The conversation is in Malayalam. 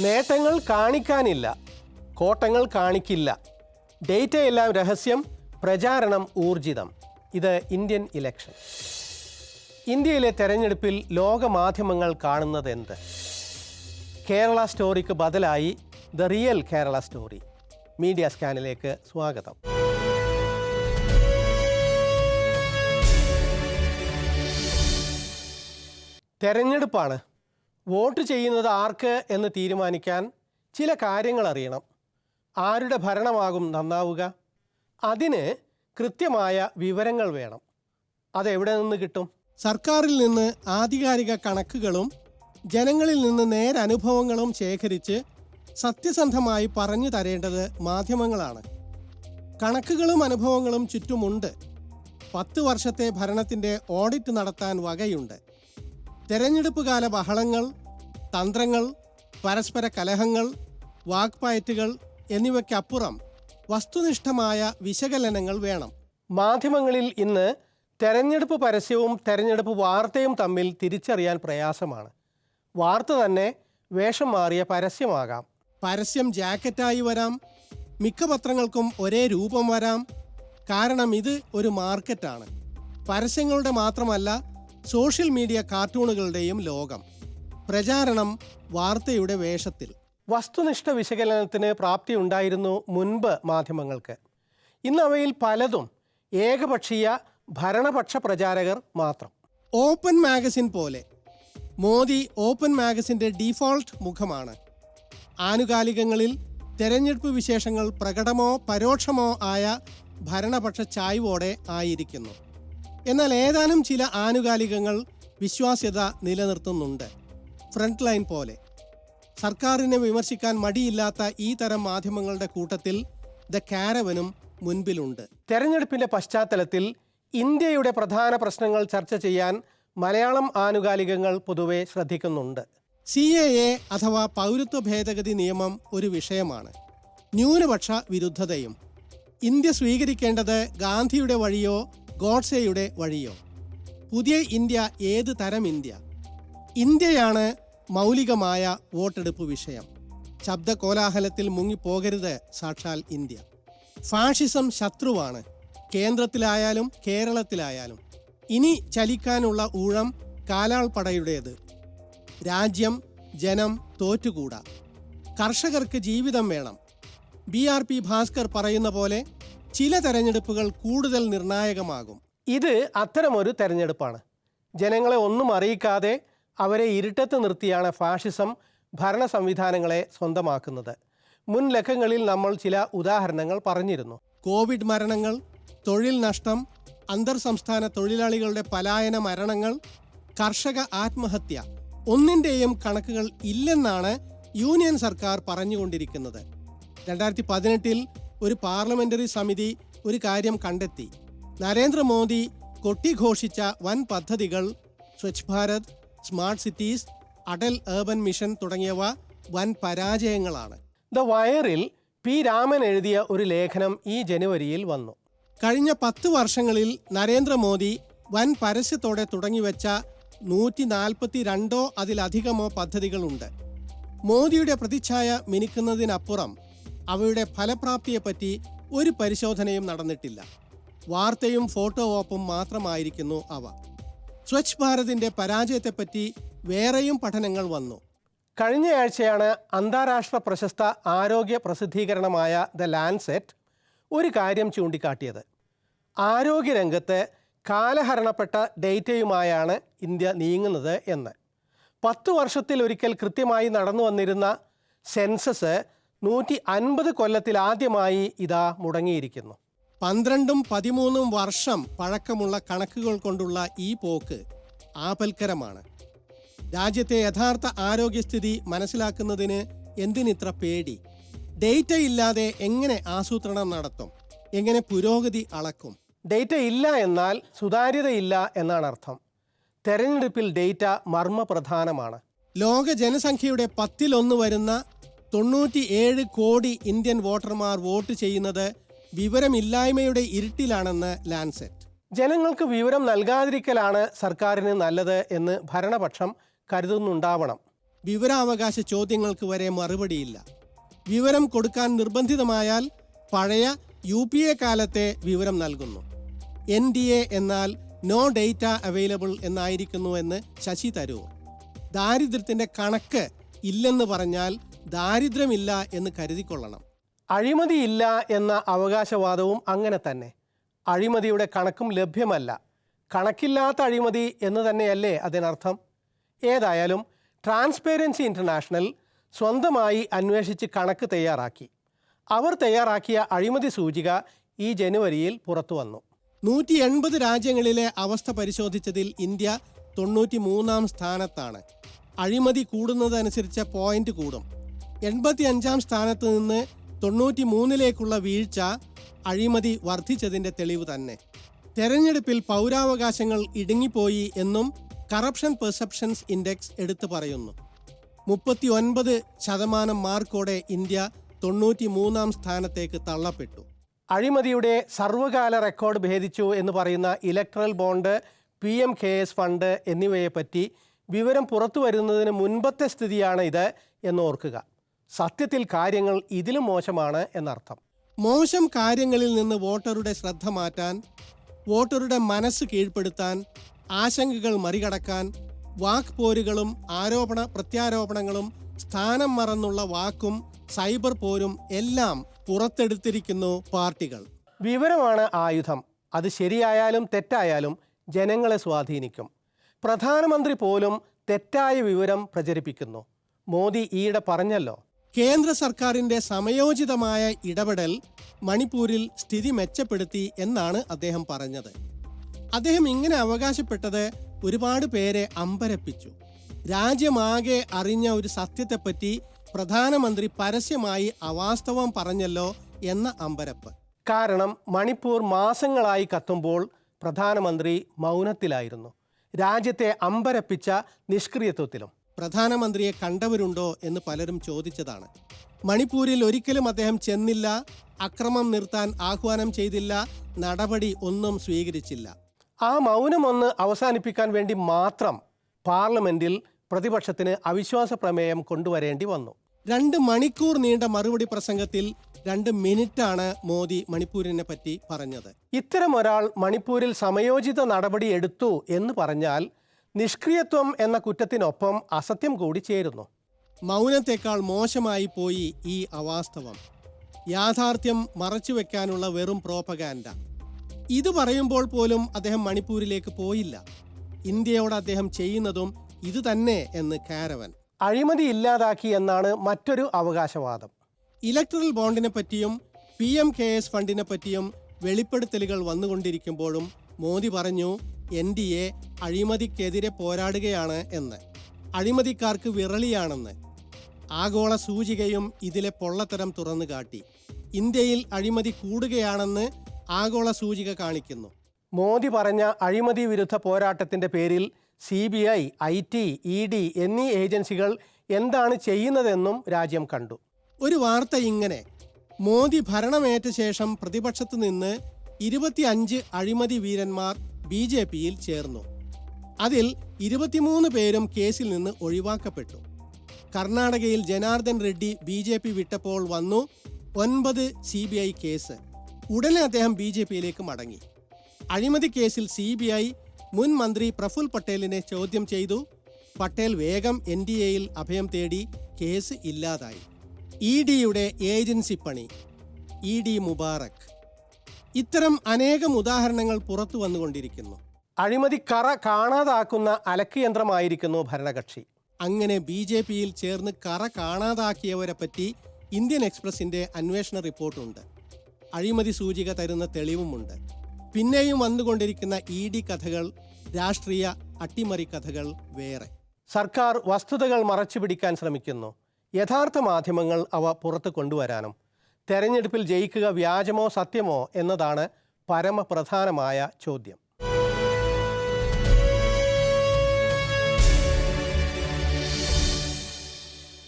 നേട്ടങ്ങൾ കാണിക്കാനില്ല, കോട്ടങ്ങൾ കാണിക്കില്ല, ഡേറ്റയെല്ലാം രഹസ്യം, പ്രചാരണം ഊർജിതം. ഇത് ഇന്ത്യൻ ഇലക്ഷൻ. ഇന്ത്യയിലെ തെരഞ്ഞെടുപ്പിൽ ലോകമാധ്യമങ്ങൾ കാണുന്നത് എന്ത്? കേരള സ്റ്റോറിക്ക് ബദലായി the real Kerala story. Media സ്കാനിലേക്ക് സ്വാഗതം. തെരഞ്ഞെടുപ്പാണ്. വോട്ട് ചെയ്യുന്നത് ആർക്ക് എന്ന് തീരുമാനിക്കാൻ ചില കാര്യങ്ങൾ അറിയണം. ആരുടെ ഭരണമാകും നന്നാവുക? അതിന് കൃത്യമായ വിവരങ്ങൾ വേണം. അതെവിടെ നിന്ന് കിട്ടും? സർക്കാരിൽ നിന്ന് ആധികാരിക കണക്കുകളും ജനങ്ങളിൽ നിന്ന് നേരനുഭവങ്ങളും ശേഖരിച്ച് സത്യസന്ധമായി പറഞ്ഞു തരേണ്ടത് മാധ്യമങ്ങളാണ്. കണക്കുകളും അനുഭവങ്ങളും ചുറ്റുമുണ്ട്. 10 വർഷത്തെ ഭരണത്തിൻ്റെ ഓഡിറ്റ് നടത്താൻ വകയുണ്ട്. തെരഞ്ഞെടുപ്പ് കാല ബഹളങ്ങൾ, തന്ത്രങ്ങൾ, പരസ്പര കലഹങ്ങൾ, വാക്പയറ്റുകൾ എന്നിവയ്ക്കപ്പുറം വസ്തുനിഷ്ഠമായ വിശകലനങ്ങൾ വേണം. മാധ്യമങ്ങളിൽ ഇന്ന് തെരഞ്ഞെടുപ്പ് പരസ്യവും തെരഞ്ഞെടുപ്പ് വാർത്തയും തമ്മിൽ തിരിച്ചറിയാൻ പ്രയാസമാണ്. വാർത്ത തന്നെ വേഷം മാറിയ പരസ്യമാകാം. പരസ്യം ജാക്കറ്റായി വരാം. മിക്ക പത്രങ്ങൾക്കും ഒരേ രൂപം വരാം. കാരണം ഇത് ഒരു മാർക്കറ്റാണ്. പരസ്യങ്ങളുടെ മാത്രമല്ല, സോഷ്യൽ മീഡിയ കാർട്ടൂണുകളുടെയും ലോകം. പ്രചാരണം വാർത്തയുടെ വേഷത്തിൽ. വസ്തുനിഷ്ഠ വിശകലനത്തിന് പ്രാപ്തി ഉണ്ടായിരുന്നു മുൻപ് മാധ്യമങ്ങൾക്ക്. ഇന്ന് അവയിൽ പലതും ഏകപക്ഷീയ ഭരണപക്ഷ പ്രചാരകർ മാത്രം. ഓപ്പൺ മാഗസിൻ പോലെ മോദി ഓപ്പൺ മാഗസിൻ്റെ ഡീഫോൾട്ട് മുഖമാണ്. ആനുകാലികങ്ങളിൽ തെരഞ്ഞെടുപ്പ് വിശേഷങ്ങൾ പ്രകടമോ പരോക്ഷമോ ആയ ഭരണപക്ഷ ചായ്വോടെ ആയിരിക്കുന്നു. എന്നാൽ ഏതാനും ചില ആനുകാലികങ്ങൾ വിശ്വാസ്യത നിലനിർത്തുന്നുണ്ട്. ഫ്രണ്ട് ലൈൻ പോലെ. സർക്കാരിനെ വിമർശിക്കാൻ മടിയില്ലാത്ത ഈ തരം മാധ്യമങ്ങളുടെ കൂട്ടത്തിൽ ദ കാരവനും മുൻപിലുണ്ട്. തെരഞ്ഞെടുപ്പിൻ്റെ പശ്ചാത്തലത്തിൽ ഇന്ത്യയുടെ പ്രധാന പ്രശ്നങ്ങൾ ചർച്ച ചെയ്യാൻ മലയാളം ആനുകാലികങ്ങൾ പൊതുവെ ശ്രദ്ധിക്കുന്നുണ്ട്. CAA അഥവാ പൗരത്വ ഭേദഗതി നിയമം ഒരു വിഷയമാണ്. ന്യൂനപക്ഷ വിരുദ്ധതയും. ഇന്ത്യ സ്വീകരിക്കേണ്ടത് ഗാന്ധിയുടെ വഴിയോ ഗോഡ്സെയുടെ വഴിയോ? പുതിയ ഇന്ത്യ ഏത് തരം ഇന്ത്യ? ഇന്ത്യയാണ് മൗലികമായ വോട്ടെടുപ്പ് വിഷയം. ശബ്ദ കോലാഹലത്തിൽ മുങ്ങിപ്പോകരുത് സാക്ഷാൽ ഇന്ത്യ. ഫാഷിസം ശത്രുവാണ്, കേന്ദ്രത്തിലായാലും കേരളത്തിലായാലും. ഇനി ചലിക്കാനുള്ള ഊഴം കാലാൾപ്പടയുടേത്. രാജ്യം ജനം തോറ്റുകൂടാ. കർഷകർക്ക് ജീവിതം വേണം. BRP ഭാസ്കർ പറയുന്ന പോലെ ചില തെരഞ്ഞെടുപ്പുകൾ കൂടുതൽ നിർണായകമാകും. ഇത് അത്തരമൊരു തെരഞ്ഞെടുപ്പാണ്. ജനങ്ങളെ ഒന്നും അറിയിക്കാതെ അവരെ ഇരുട്ടത്ത് നിർത്തിയാണ് ഫാഷിസം ഭരണ സംവിധാനങ്ങളെ സ്വന്തമാക്കുന്നത്. മുൻ ലക്കങ്ങളിൽ നമ്മൾ ചില ഉദാഹരണങ്ങൾ പറഞ്ഞിരുന്നു. കോവിഡ് മരണങ്ങൾ, തൊഴിൽ നഷ്ടം, അന്തർ സംസ്ഥാന തൊഴിലാളികളുടെ പലായന മരണങ്ങൾ, കർഷക ആത്മഹത്യ. ഒന്നിൻ്റെയും കണക്കുകൾ ഇല്ലെന്നാണ് യൂണിയൻ സർക്കാർ പറഞ്ഞുകൊണ്ടിരിക്കുന്നത്. 2018 ഒരു പാർലമെന്ററി സമിതി ഒരു കാര്യം കണ്ടെത്തി. നരേന്ദ്രമോദി കൊട്ടിഘോഷിച്ച വൻ പദ്ധതികൾ Swachh Bharat, smart cities, Atal urban mission തുടങ്ങിയവ വൻ പരാജയങ്ങളാണ്. ദ വയറിൽ P. രാമൻ എഴുതിയ ഒരു ലേഖനം ഈ ജനുവരിയിൽ വന്നു. കഴിഞ്ഞ 10 വർഷങ്ങളിൽ നരേന്ദ്രമോദി വൻ പരസ്യത്തോടെ തുടങ്ങിവെച്ച 142 അതിലധികമോ പദ്ധതികളുണ്ട്. മോദിയുടെ പ്രതിച്ഛായ മിനുക്കുന്നതിനപ്പുറം അവയുടെ ഫലപ്രാപ്തിയെപ്പറ്റി ഒരു പരിശോധനയും നടന്നിട്ടില്ല. വാർത്തയും ഫോട്ടോ ഓപ്പും മാത്രമായിരിക്കുന്നു അവ. സ്വച്ഛ് ഭാരതിൻ്റെ പരാജയത്തെപ്പറ്റി വേറെയും പഠനങ്ങൾ വന്നു. കഴിഞ്ഞയാഴ്ചയാണ് അന്താരാഷ്ട്ര പ്രശസ്ത ആരോഗ്യ പ്രസിദ്ധീകരണമായ ദ ലാൻസെറ്റ് ഒരു കാര്യം ചൂണ്ടിക്കാട്ടിയത്. ആരോഗ്യരംഗത്ത് കാലഹരണപ്പെട്ട ഡേറ്റയുമായാണ് ഇന്ത്യ നീങ്ങുന്നത് എന്ന്. 10 വർഷത്തിലൊരിക്കൽ കൃത്യമായി നടന്നു വന്നിരുന്ന സെൻസസ് 150 കൊല്ലത്തിലാദ്യമായി ഇതാ മുടങ്ങിയിരിക്കുന്നു. 12-13 വർഷം പഴക്കമുള്ള കണക്കുകൾ കൊണ്ടുള്ള ഈ പോക്ക് ആപൽക്കരമാണ്. രാജ്യത്തെ യഥാർത്ഥ ആരോഗ്യസ്ഥിതി മനസ്സിലാക്കുന്നതിന് എന്തിനിത്ര പേടി? ഡേറ്റ ഇല്ലാതെ എങ്ങനെ ആസൂത്രണം നടത്തും? എങ്ങനെ പുരോഗതി അളക്കും? ഡേറ്റ ഇല്ല എന്നാൽ സുതാര്യതയില്ല എന്നാണ് അർത്ഥം. തെരഞ്ഞെടുപ്പിൽ ഡേറ്റ മർമ്മപ്രധാനമാണ്. ലോക ജനസംഖ്യയുടെ 10-1 വരുന്ന 97 കോടി ഇന്ത്യൻ വോട്ടർമാർ വോട്ട് ചെയ്യുന്നത് വിവരമില്ലായ്മയുടെ ഇരുട്ടിലാണെന്ന് ലാൻസെറ്റ്. ജനങ്ങൾക്ക് വിവരം നൽകാതിരിക്കലാണ് സർക്കാരിന് നല്ലത് എന്ന് ഭരണപക്ഷം കരുതുന്നുണ്ടാവണം. വിവരാവകാശ ചോദ്യങ്ങൾക്ക് വരെ മറുപടിയില്ല. വിവരം കൊടുക്കാൻ നിർബന്ധിതമായാൽ പഴയ UPA കാലത്തെ വിവരം നൽകുന്നു. NDA എന്നാൽ നോ ഡേറ്റ അവൈലബിൾ എന്നായിരിക്കുന്നു എന്ന് ശശി തരൂർ. ദാരിദ്ര്യത്തിൻ്റെ കണക്ക് ഇല്ലെന്ന് പറഞ്ഞാൽ ദാരിദ്ര്യമില്ല എന്ന് കരുതിക്കൊള്ളണം. അഴിമതിയില്ല എന്ന അവകാശവാദവും അങ്ങനെ തന്നെ. അഴിമതിയുടെ കണക്കും ലഭ്യമല്ല. കണക്കില്ലാത്ത അഴിമതി എന്ന് തന്നെയല്ലേ അതിനർത്ഥം? ഏതായാലും ട്രാൻസ്പെറൻസി ഇൻ്റർനാഷണൽ സ്വന്തമായി അന്വേഷിച്ച് കണക്ക് തയ്യാറാക്കി. അവർ തയ്യാറാക്കിയ അഴിമതി സൂചിക ഈ ജനുവരിയിൽ പുറത്തു വന്നു. 180 രാജ്യങ്ങളിലെ അവസ്ഥ പരിശോധിച്ചതിൽ ഇന്ത്യ 93-ാം സ്ഥാനത്താണ്. അഴിമതി കൂടുന്നതനുസരിച്ച് പോയിന്റ് കൂടും. 85-ാം സ്ഥാനത്ത് നിന്ന് 93-ലേക്കുള്ള വീഴ്ച അഴിമതി വർദ്ധിച്ചതിൻ്റെ തെളിവ് തന്നെ. തെരഞ്ഞെടുപ്പിൽ പൗരാവകാശങ്ങൾ ഇടുങ്ങിപ്പോയി എന്നും കറപ്ഷൻ പെർസെപ്ഷൻസ് ഇൻഡെക്സ് എടുത്തു പറയുന്നു. 39% മാർക്കോടെ ഇന്ത്യ 93-ാം സ്ഥാനത്തേക്ക് തള്ളപ്പെട്ടു. അഴിമതിയുടെ സർവ്വകാല റെക്കോർഡ് ഭേദിച്ചു എന്ന് പറയുന്ന ഇലക്ട്രൽ ബോണ്ട്, PMKS ഫണ്ട് എന്നിവയെപ്പറ്റി വിവരം പുറത്തു വരുന്നതിന് മുൻപത്തെ സ്ഥിതിയാണ് ഇത് എന്ന് ഓർക്കുക. സത്യത്തിൽ കാര്യങ്ങൾ ഇതിലും മോശമാണ് എന്നർത്ഥം. മോശം കാര്യങ്ങളിൽ നിന്ന് വോട്ടറുടെ ശ്രദ്ധ മാറ്റാൻ, വോട്ടറുടെ മനസ്സ് കീഴ്പ്പെടുത്താൻ, ആശങ്കകൾ മറികടക്കാൻ വാക്പോരുകളും ആരോപണ പ്രത്യാരോപണങ്ങളും സ്ഥാനം മറന്നുള്ള വാക്കും സൈബർ പോരും എല്ലാം പുറത്തെടുത്തിരിക്കുന്നു പാർട്ടികൾ. വിവരമാണ് ആയുധം. അത് ശരിയായാലും തെറ്റായാലും ജനങ്ങളെ സ്വാധീനിക്കും. പ്രധാനമന്ത്രി പോലും തെറ്റായ വിവരം പ്രചരിപ്പിക്കുന്നു. മോദി ഈയിടെ പറഞ്ഞല്ലോ. കേന്ദ്ര സർക്കാരിൻ്റെ സമയോചിതമായ ഇടപെടൽ മണിപ്പൂരിൽ സ്ഥിതി മെച്ചപ്പെടുത്തി എന്നാണ് അദ്ദേഹം പറഞ്ഞത്. അദ്ദേഹം ഇങ്ങനെ അവകാശപ്പെട്ടത് ഒരുപാട് പേരെ അമ്പരപ്പിച്ചു. രാജ്യമാകെ അറിഞ്ഞ ഒരു സത്യത്തെപ്പറ്റി പ്രധാനമന്ത്രി പരസ്യമായി അവാസ്തവം പറഞ്ഞല്ലോ എന്ന അമ്പരപ്പ്. കാരണം മണിപ്പൂർ മാസങ്ങളായി കത്തുമ്പോൾ പ്രധാനമന്ത്രി മൗനത്തിലായിരുന്നു. രാജ്യത്തെ അമ്പരപ്പിച്ച നിഷ്ക്രിയത്വത്തിലും. പ്രധാനമന്ത്രിയെ കണ്ടവരുണ്ടോ എന്ന് പലരും ചോദിച്ചതാണ്. മണിപ്പൂരിൽ ഒരിക്കലും അദ്ദേഹം ചെന്നില്ല, അക്രമം നിർത്താൻ ആഹ്വാനം ചെയ്തില്ല, നടപടി ഒന്നും സ്വീകരിച്ചില്ല. ആ മൗനം ഒന്ന് അവസാനിപ്പിക്കാൻ വേണ്ടി മാത്രം പാർലമെന്റിൽ പ്രതിപക്ഷത്തിന് അവിശ്വാസ പ്രമേയം കൊണ്ടുവരേണ്ടി വന്നു. 2 മണിക്കൂർ നീണ്ട മറുപടി പ്രസംഗത്തിൽ 2 മിനിറ്റാണ് മോദി മണിപ്പൂരിനെ പറ്റി പറഞ്ഞത്. ഇത്തരം ഒരാൾ മണിപ്പൂരിൽ സമയോചിത നടപടി എടുത്തു എന്ന് പറഞ്ഞാൽ നിഷ്ക്രിയത്വം എന്ന കുറ്റത്തിനൊപ്പം അസത്യം കൂടി ചേരുന്നു. മൗനത്തേക്കാൾ മോശമായി പോയി ഈ അവാസ്തവം. യാഥാർത്ഥ്യം മറച്ചുവെക്കാനുള്ള വെറും പ്രോപ്പഗാൻഡ. ഇത് പറയുമ്പോൾ പോലും അദ്ദേഹം മണിപ്പൂരിലേക്ക് പോയില്ല. ഇന്ത്യയോട് അദ്ദേഹം ചെയ്യുന്നതും ഇതുതന്നെ എന്ന് കാരവൻ. അഴിമതി ഇല്ലാതാക്കി എന്നാണ് മറ്റൊരു അവകാശവാദം. ഇലക്ട്രൽ ബോണ്ടിനെ പറ്റിയും PMKS ഫണ്ടിനെ പറ്റിയും വെളിപ്പെടുത്തലുകൾ വന്നുകൊണ്ടിരിക്കുമ്പോഴും മോദി പറഞ്ഞു NDA അഴിമതിക്കെതിരെ പോരാടുകയാണ് എന്ന്, അഴിമതിക്കാർക്ക് വിറളിയാണെന്ന്. ആഗോള സൂചികയും ഇതിലെ പൊള്ളത്തരം തുറന്നു കാട്ടി. ഇന്ത്യയിൽ അഴിമതി കൂടുകയാണെന്ന് ആഗോള സൂചിക കാണിക്കുന്നു. മോദി പറഞ്ഞ അഴിമതി വിരുദ്ധ പോരാട്ടത്തിൻ്റെ പേരിൽ CBI, IT, ED എന്നീ ഏജൻസികൾ എന്താണ് ചെയ്യുന്നതെന്നും രാജ്യം കണ്ടു. ഒരു വാർത്ത ഇങ്ങനെ: മോദി ഭരണമേറ്റ ശേഷം പ്രതിപക്ഷത്ത് നിന്ന് 25 അഴിമതി വീരന്മാർ BJPയിൽ ചേർന്നു. അതിൽ 23 പേരും കേസിൽ നിന്ന് ഒഴിവാക്കപ്പെട്ടു. കർണാടകയിൽ ജനാർദ്ദൻ റെഡ്ഡി BJP വിട്ടപ്പോൾ വന്നു 9 CBI കേസ്. ഉടനെ അദ്ദേഹം BJPയിലേക്ക് മടങ്ങി. അഴിമതി കേസിൽ CBI മുൻ മന്ത്രി പ്രഫുൽ പട്ടേലിനെ ചോദ്യം ചെയ്തു. പട്ടേൽ വേഗം NDAയിൽ അഭയം തേടി. കേസ് ഇല്ലാതായി. EDയുടെ ഏജൻസി പണി, ED മുബാറക്. ഇത്തരം അനേകം ഉദാഹരണങ്ങൾ പുറത്തു വന്നുകൊണ്ടിരിക്കുന്നു. അഴിമതി കറ കാണാതാക്കുന്ന അലക്ക് യന്ത്രമായിരിക്കുന്നു ഭരണകക്ഷി. അങ്ങനെ BJPയിൽ ചേർന്ന് കറ കാണാതാക്കിയവരെ പറ്റി ഇന്ത്യൻ എക്സ്പ്രസിൻ്റെ അന്വേഷണ റിപ്പോർട്ടുണ്ട്. അഴിമതി സൂചിക തരുന്ന തെളിവുമുണ്ട്. പിന്നെയും വന്നുകൊണ്ടിരിക്കുന്ന ED കഥകൾ, രാഷ്ട്രീയ അട്ടിമറി കഥകൾ വേറെ. സർക്കാർ വസ്തുതകൾ മറച്ചുപിടിക്കാൻ ശ്രമിക്കുന്നു. യഥാർത്ഥ മാധ്യമങ്ങൾ അവ പുറത്തു കൊണ്ടുവരാനും. തെരഞ്ഞെടുപ്പിൽ ജയിക്കുക വ്യാജമോ സത്യമോ എന്നതാണ് പരമപ്രധാനമായ ചോദ്യം.